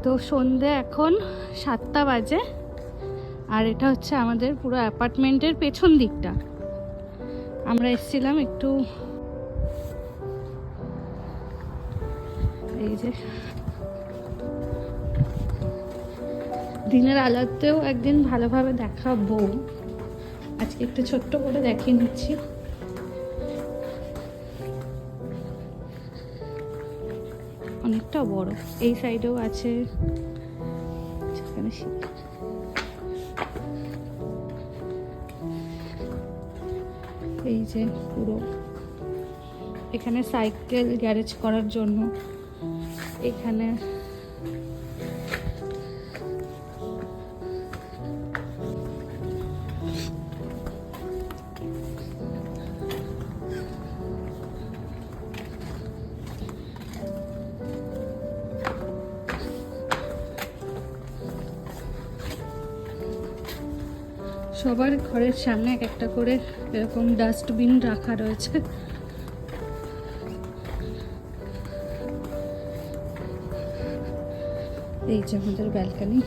তো সন্ধে এখন 7টা বাজে, আর এটা হচ্ছে আমাদের পুরো অ্যাপার্টমেন্টের পেছন দিকটা। আমরা এসেছিলাম একটু, এই যে দিনের আলোতেও একদিন ভালোভাবে দেখাবো, আজকে একটু ছোট্ট করে দেখিয়ে নিচ্ছি। অনেকটা বড়, এই সাইডেও আছে, এই যে পুরো এখানে সাইকেল গ্যারেজ করার জন্য। এখানে সবার ঘরের সামনে এক একটা করে এরকম ডাস্টবিন রাখা রয়েছে। এই যে আমাদের ব্যালকনি।